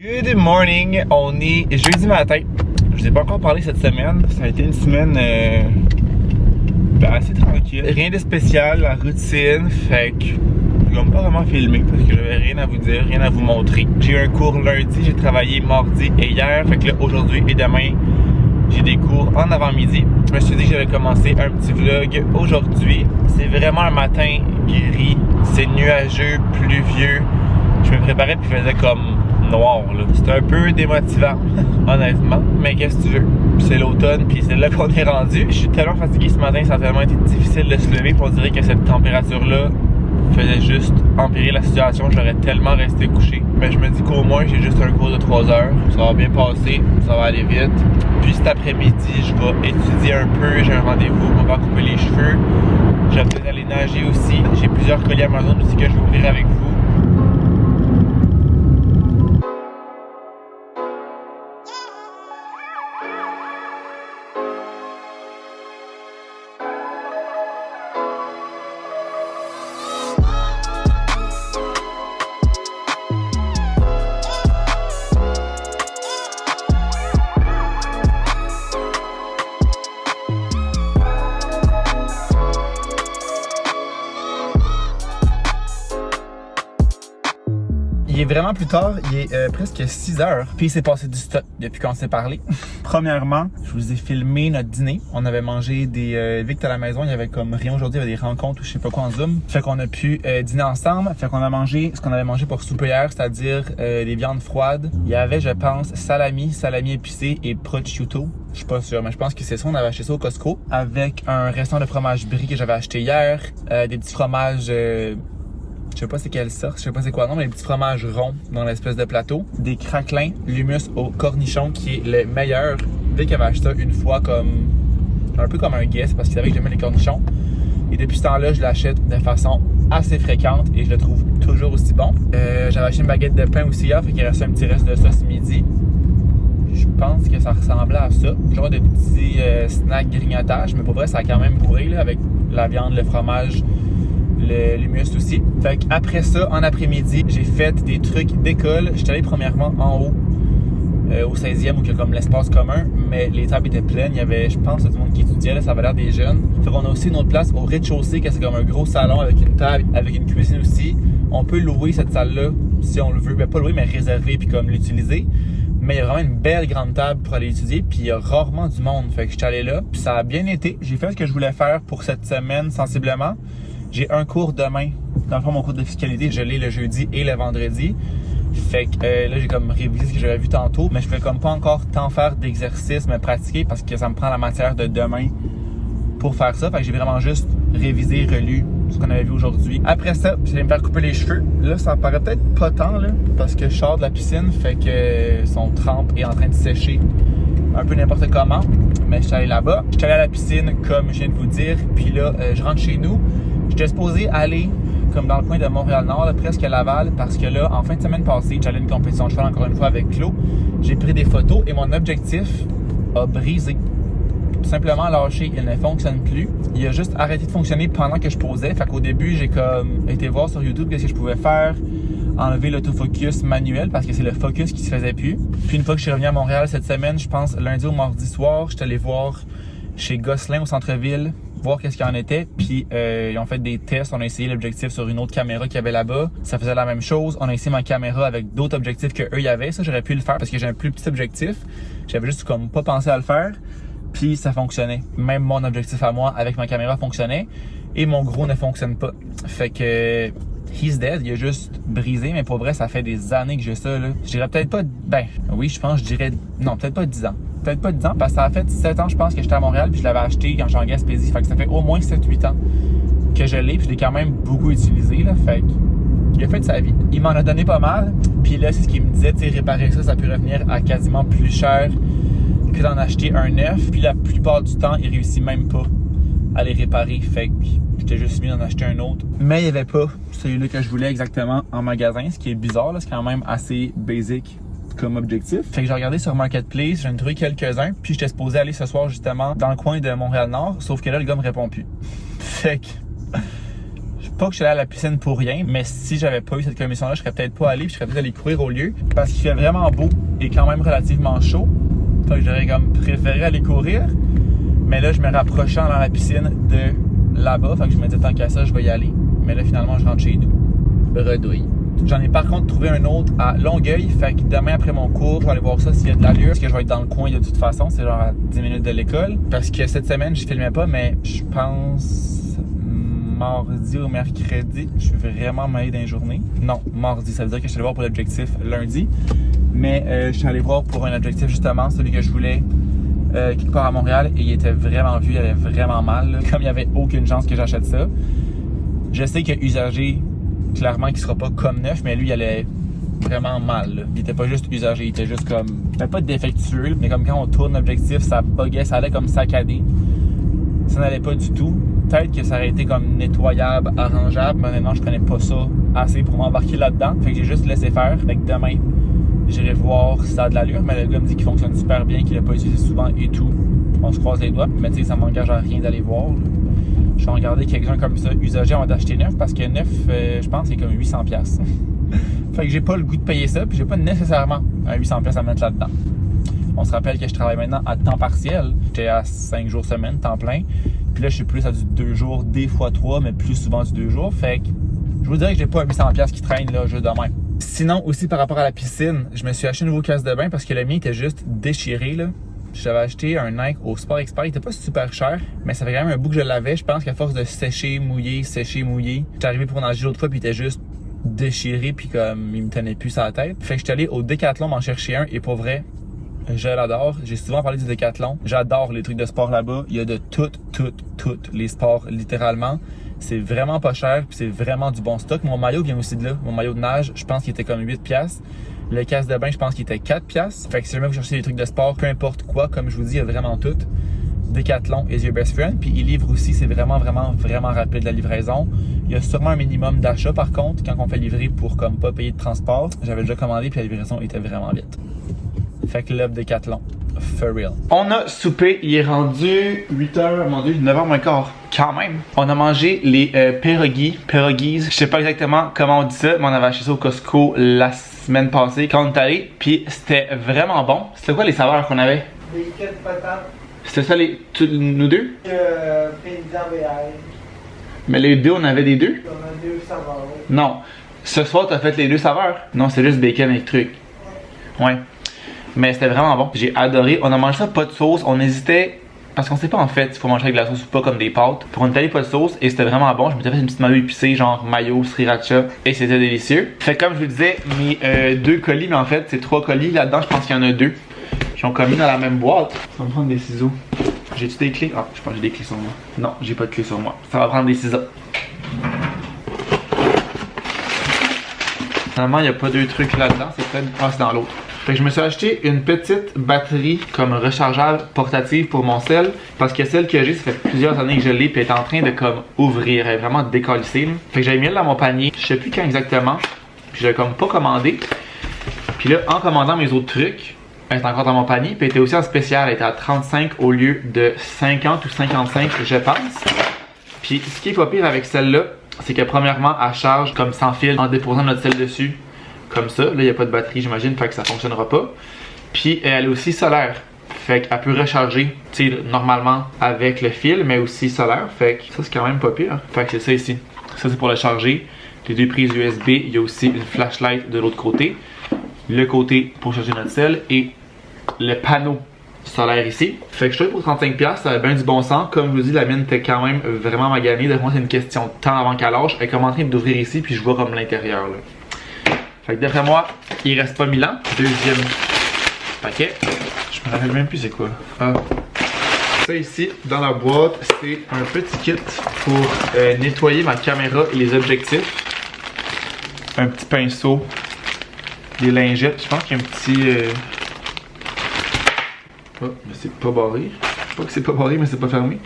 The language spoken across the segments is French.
Good morning, on est jeudi matin. Je vous ai pas encore parlé cette semaine. Ça a été une semaine assez tranquille. Rien de spécial, la routine. Fait que je vais pas vraiment filmer parce que j'avais rien à vous dire, rien à vous montrer. J'ai eu un cours lundi, j'ai travaillé mardi et hier. Fait que là, aujourd'hui et demain, j'ai des cours en avant-midi. Je me suis dit que j'allais commencer un petit vlog aujourd'hui. C'est vraiment un matin gris. C'est nuageux, pluvieux. Je me préparais puis il faisait comme noir là. C'était un peu démotivant, honnêtement. Mais qu'est-ce que tu veux? C'est l'automne puis c'est là qu'on est rendu. Je suis tellement fatigué ce matin, ça a tellement été difficile de se lever. Puis on dirait que cette température-là faisait juste empirer la situation. J'aurais tellement resté couché. Mais je me dis qu'au moins j'ai juste un cours de 3 heures. Ça va bien passer, ça va aller vite. Puis cet après-midi, je vais étudier un peu. J'ai un rendez-vous, on va couper les cheveux. Je vais peut-être aller nager aussi. J'ai plusieurs colis Amazon aussi que je vais ouvrir avec vous. Il est vraiment plus tard, il est presque 6 heures. Puis il s'est passé du stock depuis qu'on s'est parlé. Premièrement, je vous ai filmé notre dîner. On avait mangé des Vict à la maison. Il y avait comme rien aujourd'hui, il y avait des rencontres ou je sais pas quoi en Zoom. Fait qu'on a pu dîner ensemble. Fait qu'on a mangé ce qu'on avait mangé pour souper hier, c'est-à-dire des viandes froides. Il y avait, je pense, salami épicé et prosciutto. Je suis pas sûr, mais je pense que c'est ça. On avait acheté ça au Costco avec un restant de fromage brie que j'avais acheté hier. Des petits fromages... je sais pas c'est quelle sorte, je sais pas c'est quoi non, mais les petits fromages ronds dans l'espèce de plateau. Des craquelins, l'hummus au cornichon qui est le meilleur. Dès qu'il avait acheté ça une fois comme... un peu comme un guess parce qu'il savait que j'aimais les cornichons. Et depuis ce temps-là, je l'achète de façon assez fréquente et je le trouve toujours aussi bon. J'avais acheté une baguette de pain aussi hier, fait qu'il restait un petit reste de ça ce midi. Je pense que ça ressemblait à ça. Genre de petits snacks grignotages, mais pour vrai, ça a quand même bourré là, avec la viande, le fromage, l'humus aussi. Fait qu'après ça, en après-midi, j'ai fait des trucs d'école. J'étais allé premièrement en haut, au 16e, où il y a comme l'espace commun, mais les tables étaient pleines. Il y avait, je pense, tout le monde qui étudiait, là, ça avait l'air des jeunes. Fait qu'on a aussi une autre place au rez-de-chaussée, que c'est comme un gros salon avec une table, avec une cuisine aussi. On peut louer cette salle-là, si on le veut. Ben, pas louer, mais réserver, puis comme l'utiliser. Mais il y a vraiment une belle grande table pour aller étudier, puis il y a rarement du monde. Fait que j'étais allé là, puis ça a bien été. J'ai fait ce que je voulais faire pour cette semaine, sensiblement. J'ai un cours demain. Dans le fond, mon cours de fiscalité, je l'ai le jeudi et le vendredi. Fait que là, j'ai comme révisé ce que j'avais vu tantôt. Mais je peux comme pas encore tant faire d'exercices, me pratiquer parce que ça me prend la matière de demain pour faire ça. Fait que j'ai vraiment juste révisé, relu ce qu'on avait vu aujourd'hui. Après ça, j'allais me faire couper les cheveux. Là, ça me paraît peut-être pas tant, là, parce que je sors de la piscine. Fait que son trempe est en train de sécher un peu n'importe comment. Mais je suis allé là-bas. Je suis allé à la piscine, comme je viens de vous dire. Puis là, je rentre chez nous. J'étais supposé aller comme dans le coin de Montréal-Nord, là, presque à Laval, parce que là, en fin de semaine passée, j'allais à une compétition de cheval encore une fois avec Claude. J'ai pris des photos et mon objectif a brisé. Tout simplement lâché, il ne fonctionne plus. Il a juste arrêté de fonctionner pendant que je posais. Fait qu'au début, j'ai comme été voir sur YouTube qu'est-ce que je pouvais faire. Enlever l'autofocus manuel parce que c'est le focus qui se faisait plus. Puis une fois que je suis revenu à Montréal cette semaine, je pense lundi ou mardi soir, j'étais allé voir chez Gosselin au centre-ville, voir qu'est-ce qu'il en était. Puis ils ont fait des tests, on a essayé l'objectif sur une autre caméra qu'il y avait là-bas. Ça faisait la même chose. On a essayé ma caméra avec d'autres objectifs que eux y avaient. Ça, j'aurais pu le faire parce que j'ai un plus petit objectif. J'avais juste comme pas pensé à le faire. Puis ça fonctionnait. Même mon objectif à moi avec ma caméra fonctionnait. Et mon gros ne fonctionne pas. Fait que... he's dead, il a juste brisé, mais pour vrai, ça fait des années que j'ai ça, là. Je dirais peut-être pas... Ben, oui, je pense, je dirais... Non, peut-être pas 10 ans. Peut-être pas 10 ans, parce que ça a fait 7 ans, je pense, que j'étais à Montréal, puis je l'avais acheté quand j'étais en Gaspésie. Fait que ça fait au moins 7-8 ans que je l'ai, puis je l'ai quand même beaucoup utilisé, là. Fait que... il a fait de sa vie. Il m'en a donné pas mal, puis là, c'est ce qu'il me disait, tu sais, réparer ça, ça peut revenir à quasiment plus cher que d'en acheter un neuf. Puis la plupart du temps, il réussit même pas à les réparer. Fait que j'étais juste mis d'en acheter un autre. Mais il n'y avait pas celui-là que je voulais exactement en magasin, ce qui est bizarre, là. C'est quand même assez basic comme objectif. Fait que j'ai regardé sur Marketplace, j'en ai trouvé quelques-uns, puis j'étais supposé aller ce soir justement dans le coin de Montréal-Nord, sauf que là, le gars me répond plus. Fait que je pas que je suis allé à la piscine pour rien, mais si j'avais pas eu cette commission-là, je serais peut-être pas allé, puis je serais peut-être allé courir au lieu, parce qu'il fait vraiment beau et quand même relativement chaud. Fait que j'aurais comme préféré aller courir, mais là je me rapprochais dans la piscine de là-bas, fait que je me disais tant qu'à ça, je vais y aller. Mais là finalement je rentre chez nous. Bredouille. J'en ai par contre trouvé un autre à Longueuil, fait que demain après mon cours, je vais aller voir ça s'il y a de l'allure, parce que je vais être dans le coin de toute façon, c'est genre à 10 minutes de l'école. Parce que cette semaine, je filmais pas, mais je pense mardi ou mercredi, je suis vraiment mêlé dans les journées. Non, mardi, ça veut dire que je suis allé voir pour l'objectif lundi. Mais je suis allé voir pour un objectif justement, celui que je voulais, quelque part à Montréal, et il était vraiment vieux, il avait vraiment mal, là. Comme il n'y avait aucune chance que j'achète ça. Je sais que usagé, clairement qu'il sera pas comme neuf, mais lui il allait vraiment mal, là. Il était pas juste usagé, il était juste comme, pas défectueux, mais comme quand on tourne l'objectif, ça buguait, ça allait comme saccadé. Ça n'allait pas du tout. Peut-être que ça aurait été comme nettoyable, arrangeable, mais maintenant je connais pas ça assez pour m'embarquer là-dedans. Fait que j'ai juste laissé faire. Fait que demain, j'irai voir si ça a de l'allure, mais le gars me dit qu'il fonctionne super bien, qu'il l'a pas utilisé souvent et tout. On se croise les doigts, mais tu sais, ça m'engage à rien d'aller voir, là. Je vais regarder quelqu'un comme ça, usagé, avant d'acheter neuf, parce que neuf, je pense, c'est comme 800$. Fait que j'ai pas le goût de payer ça, puis j'ai pas nécessairement un 800$ à mettre là-dedans. On se rappelle que je travaille maintenant à temps partiel. J'étais à 5 jours semaine, temps plein. Puis là, je suis plus à du 2 jours, des fois 3, mais plus souvent du 2 jours. Fait que je vous dirais que j'ai pas un 800$ qui traîne là, juste demain. Sinon, aussi par rapport à la piscine, je me suis acheté un nouveau casque de bain parce que le mien était juste déchiré, là. J'avais acheté un Nike au Sport Expert, il était pas super cher, mais ça fait quand même un bout que je l'avais. Je pense qu'à force de sécher, mouiller, j'étais arrivé pour nager l'autre fois puis il était juste déchiré puis comme il me tenait plus sur la tête. Fait que j'étais allé au Decathlon m'en chercher un et pour vrai, je l'adore. J'ai souvent parlé du Decathlon. J'adore les trucs de sport là-bas. Il y a de tout les sports littéralement. C'est vraiment pas cher puis c'est vraiment du bon stock. Mon maillot vient aussi de là. Mon maillot de nage, je pense qu'il était comme 8$. Le casque de bain, je pense qu'il était 4$. Fait que si jamais vous cherchez des trucs de sport, peu importe quoi, comme je vous dis, il y a vraiment tout. Decathlon is your best friend. Puis il livre aussi, c'est vraiment rapide la livraison. Il y a sûrement un minimum d'achat par contre, quand on fait livrer pour comme pas payer de transport. J'avais déjà commandé puis la livraison était vraiment vite. Fait que l'up Decathlon. For real. On a soupé, il est rendu 8h, mon dieu, 9h moins quart. Quand même. On a mangé les pierogies. Je sais pas exactement comment on dit ça, mais on avait acheté ça au Costco la semaine passée quand on est allé. Puis c'était vraiment bon. C'était quoi les saveurs qu'on avait? Bacon, patate. C'était ça nous deux? Pizza VI. Mais les deux, on avait des deux? On a 2 saveurs. Non. Ce soir, t'as fait les 2 saveurs? Non, c'est juste bacon et truc. Ouais. Mais c'était vraiment bon. J'ai adoré. On a mangé ça pas de sauce. On hésitait parce qu'on sait pas en fait s'il faut manger avec de la sauce ou pas comme des pâtes. Puis on est allé pas de sauce et c'était vraiment bon. Je m'étais fait une petite mayo épicée genre mayo, sriracha et c'était délicieux. Fait que comme je vous disais, mes 2 colis, mais en fait c'est 3 colis. Là-dedans, je pense qu'il y en a 2 qui ont commis dans la même boîte. Ça va me prendre des ciseaux. J'ai-tu des clés? Ah, je pense que j'ai des clés sur moi. Non, j'ai pas de clés sur moi. Ça va prendre des ciseaux. Finalement, il n'y a pas 2 trucs là-dedans. C'est peut-être. Ah, c'est dans l'autre. Fait que je me suis acheté une petite batterie comme rechargeable portative pour mon cell parce que celle que j'ai, ça fait plusieurs années que je l'ai puis elle est en train de comme ouvrir, elle est vraiment décalissée. Fait que j'avais mis elle dans mon panier, je sais plus quand exactement, puis j'avais comme pas commandé. Puis là, en commandant mes autres trucs, elle est encore dans mon panier, puis elle était aussi en spécial, elle était à 35 au lieu de 50 ou 55 je pense. Puis ce qui est pas pire avec celle-là, c'est que premièrement, elle charge comme sans fil en déposant notre cell dessus. Comme ça, là il n'y a pas de batterie j'imagine, fait que ça fonctionnera pas. Puis elle est aussi solaire, fait qu'elle peut recharger, tu sais, normalement avec le fil, mais aussi solaire, fait que ça c'est quand même pas pire. Fait que c'est ça ici, ça c'est pour le charger, les 2 prises USB, il y a aussi une flashlight de l'autre côté, le côté pour charger notre cell et le panneau solaire ici. Fait que je trouve pour 35$, ça avait bien du bon sens. Comme je vous dis, la mienne était quand même vraiment maganée, donc moi c'est une question de temps avant qu'elle lâche. Elle est comme en train d'ouvrir ici, puis je vois comme l'intérieur là. Fait que d'après moi, il reste pas 1000 ans. Deuxième paquet. Je me rappelle même plus c'est quoi. Ah. Ça ici, dans la boîte, c'est un petit kit pour nettoyer ma caméra et les objectifs. Un petit pinceau, des lingettes. Je pense qu'il y a un petit... Oh, mais c'est pas barré. Je sais pas que c'est pas barré, mais c'est pas fermé.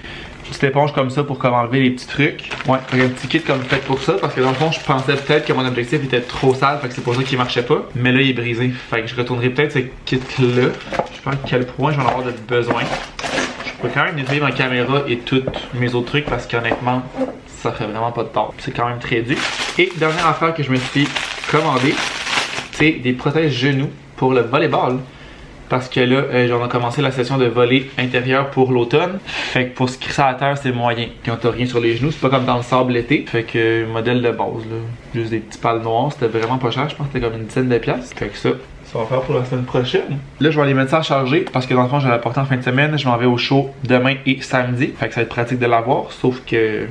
Une petite éponge comme ça pour comme enlever les petits trucs. Ouais, un petit kit comme fait pour ça parce que dans le fond je pensais peut-être que mon objectif était trop sale, fait que c'est pour ça qu'il marchait pas. Mais là il est brisé, fait que je retournerai peut-être ce kit là. Je sais pas à quel point je vais en avoir de besoin. Je peux quand même nettoyer ma caméra et tous mes autres trucs parce qu'honnêtement ça fait vraiment pas de tort. C'est quand même très dur. Et dernière affaire que je me suis commandé, c'est des protèges genoux pour le volleyball. Parce que là, on a commencé la session de volley intérieur pour l'automne. Fait que pour se crisser à terre, c'est moyen. Quand t'as rien sur les genoux, c'est pas comme dans le sable l'été. Fait que modèle de base, là. Juste des petits pales noirs, c'était vraiment pas cher. Je pense que c'était comme une dizaine de piastres. Fait que ça va faire pour la semaine prochaine. Là, je vais aller mettre ça à charger parce que dans le fond, je vais l'apporter en fin de semaine. Je m'en vais au show demain et samedi. Fait que ça va être pratique de l'avoir. Sauf que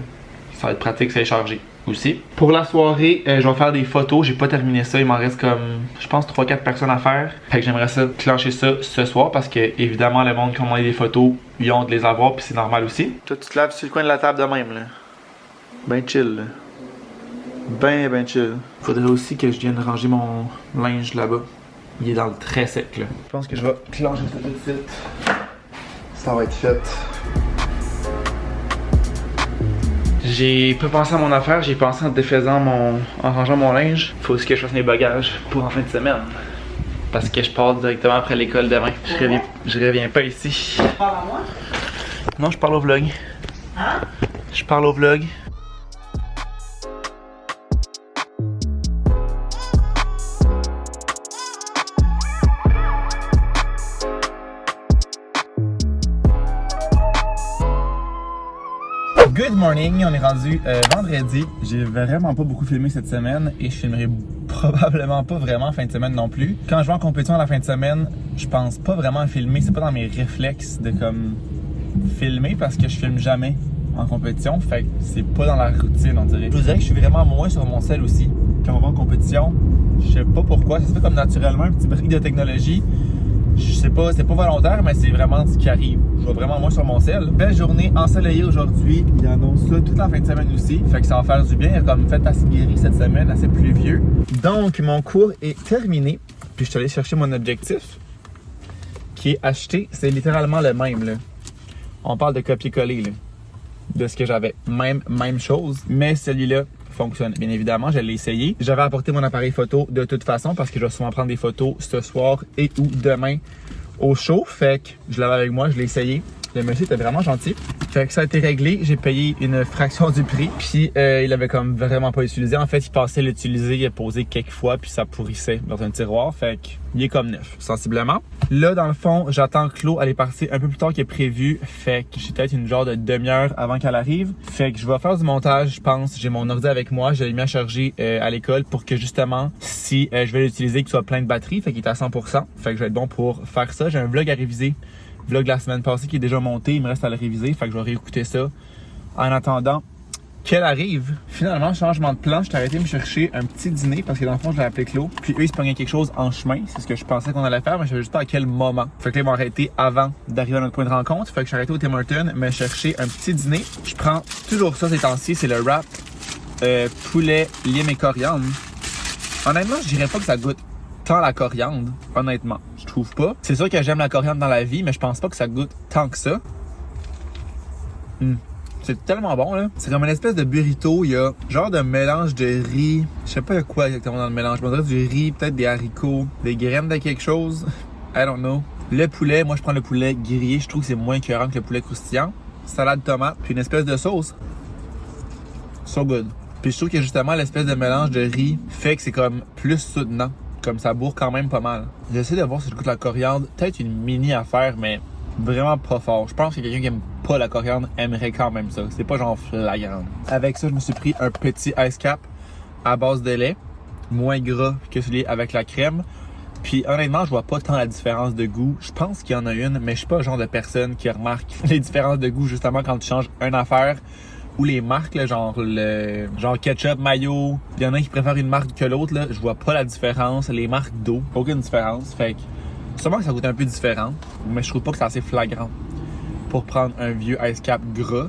ça va être pratique que ça ait chargé aussi. Pour la soirée, je vais faire des photos. J'ai pas terminé ça. Il m'en reste comme, je pense, 3-4 personnes à faire. Fait que j'aimerais ça clencher ça ce soir parce que, évidemment, le monde qui commande des photos, ils ont de les avoir puis c'est normal aussi. Toi, tu te laves sur le coin de la table de même, là. Ben chill, là. Ben chill. Faudrait aussi que je vienne ranger mon linge là-bas. Il est dans le très sec, là. Je pense que je vais clencher ça tout de suite. Ça va être fait. J'ai pas pensé à mon affaire, j'ai pensé en rangeant mon linge. Faut aussi que je fasse mes bagages pour en fin de semaine. Parce que je pars directement après l'école demain. Je reviens pas ici. Tu parles à moi? Non, je parle au vlog. Hein? Je parle au vlog. Good morning, on est rendu vendredi. J'ai vraiment pas beaucoup filmé cette semaine et je filmerai probablement pas vraiment en fin de semaine non plus. Quand je vais en compétition à la fin de semaine, je pense pas vraiment à filmer. C'est pas dans mes réflexes de comme filmer parce que je filme jamais en compétition. Fait que c'est pas dans la routine, on dirait. Je vous dirais que je suis vraiment moins sur mon sel aussi quand on va en compétition. Je sais pas pourquoi, ça se fait comme naturellement, un petit brique de technologie. Je sais pas, c'est pas volontaire, mais c'est vraiment ce qui arrive. Je vais vraiment moins sur mon sel. Belle journée ensoleillée aujourd'hui. Il annonce ça toute la fin de semaine aussi. Fait que ça va faire du bien. Il a comme fait assez guéri cette semaine, assez pluvieux. Donc, mon cours est terminé. Puis je suis allé chercher mon objectif qui est acheté. C'est littéralement le même, là. On parle de copier-coller, là, de ce que j'avais. Même chose. Mais celui-là fonctionne. Bien évidemment, je l'ai essayé. J'avais apporté mon appareil photo de toute façon parce que je vais souvent prendre des photos ce soir et ou demain au show. Fait que je l'avais avec moi, je l'ai essayé. Le monsieur était vraiment gentil. Fait que ça a été réglé. J'ai payé une fraction du prix. Puis il avait comme vraiment pas utilisé. En fait, il passait l'utiliser, il a posé quelques fois, puis ça pourrissait dans un tiroir. Fait qu'il est comme neuf, sensiblement. Là, dans le fond, j'attends Chlo. Elle est partie un peu plus tard que prévu. Fait que j'ai peut-être une genre de demi-heure avant qu'elle arrive. Fait que je vais faire du montage, je pense. J'ai mon ordi avec moi. Je l'ai mis à charger à l'école pour que justement, si je vais l'utiliser, qu'il soit plein de batterie. Fait qu'il est à 100%. Fait que je vais être bon pour faire ça. J'ai un vlog à réviser. Vlog la semaine passée qui est déjà monté, il me reste à le réviser, fait que je vais réécouter ça en attendant qu'elle arrive. Finalement, changement de plan, je t'ai arrêté de me chercher un petit dîner parce que dans le fond, je l'ai appelé Chlo. Puis eux, ils se pognaient quelque chose en chemin, c'est ce que je pensais qu'on allait faire, mais je savais juste pas à quel moment. Fait que là, ils m'ont arrêté avant d'arriver à notre point de rencontre. Fait que je suis arrêté au Tim Hortons, me chercher un petit dîner. Je prends toujours ça ces temps-ci, c'est le wrap poulet, lime et coriandre. Honnêtement, je dirais pas que ça goûte tant la coriandre, honnêtement. Je trouve pas. C'est sûr que j'aime la coriandre dans la vie, mais je pense pas que ça goûte tant que ça. C'est tellement bon, là. C'est comme une espèce de burrito. Il y a genre de mélange de riz. Je sais pas il y a quoi exactement dans le mélange. Je me dirais du riz, peut-être des haricots, des graines de quelque chose. I don't know. Le poulet, moi je prends le poulet grillé. Je trouve que c'est moins écœurant que le poulet croustillant. Salade tomate, puis une espèce de sauce. So good. Puis je trouve que justement l'espèce de mélange de riz fait que c'est comme plus soutenant. Comme ça bourre quand même pas mal. J'essaie de voir si je goûte la coriandre. Peut-être une mini affaire, mais vraiment pas fort. Je pense que quelqu'un qui aime pas la coriandre aimerait quand même ça. C'est pas genre flagrant. Avec ça, je me suis pris un petit ice cap à base de lait. Moins gras que celui avec la crème. Puis honnêtement, je vois pas tant la différence de goût. Je pense qu'il y en a une, mais je suis pas le genre de personne qui remarque les différences de goût justement quand tu changes une affaire. Ou les marques, là, genre ketchup, mayo. Il y en a qui préfèrent une marque que l'autre. Là. Je vois pas la différence. Les marques d'eau, aucune différence. Fait que sûrement que ça goûte un peu différent. Mais je trouve pas que c'est assez flagrant pour prendre un vieux ice cap gras.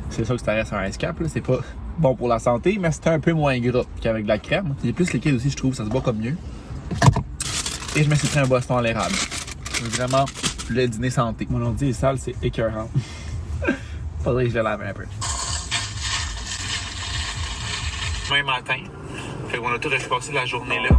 C'est ça que ça reste un ice cap. Là. C'est pas bon pour la santé, mais c'est un peu moins gras qu'avec de la crème. Il est plus liquide aussi, je trouve. Ça se boit comme mieux. Et je me suis pris un boisson à l'érable. Vraiment, le dîner santé. Mon ordi est sale, c'est écœurant. Faudrait que je le lave un peu. Demain matin. Fait qu'on a tout passé la journée là.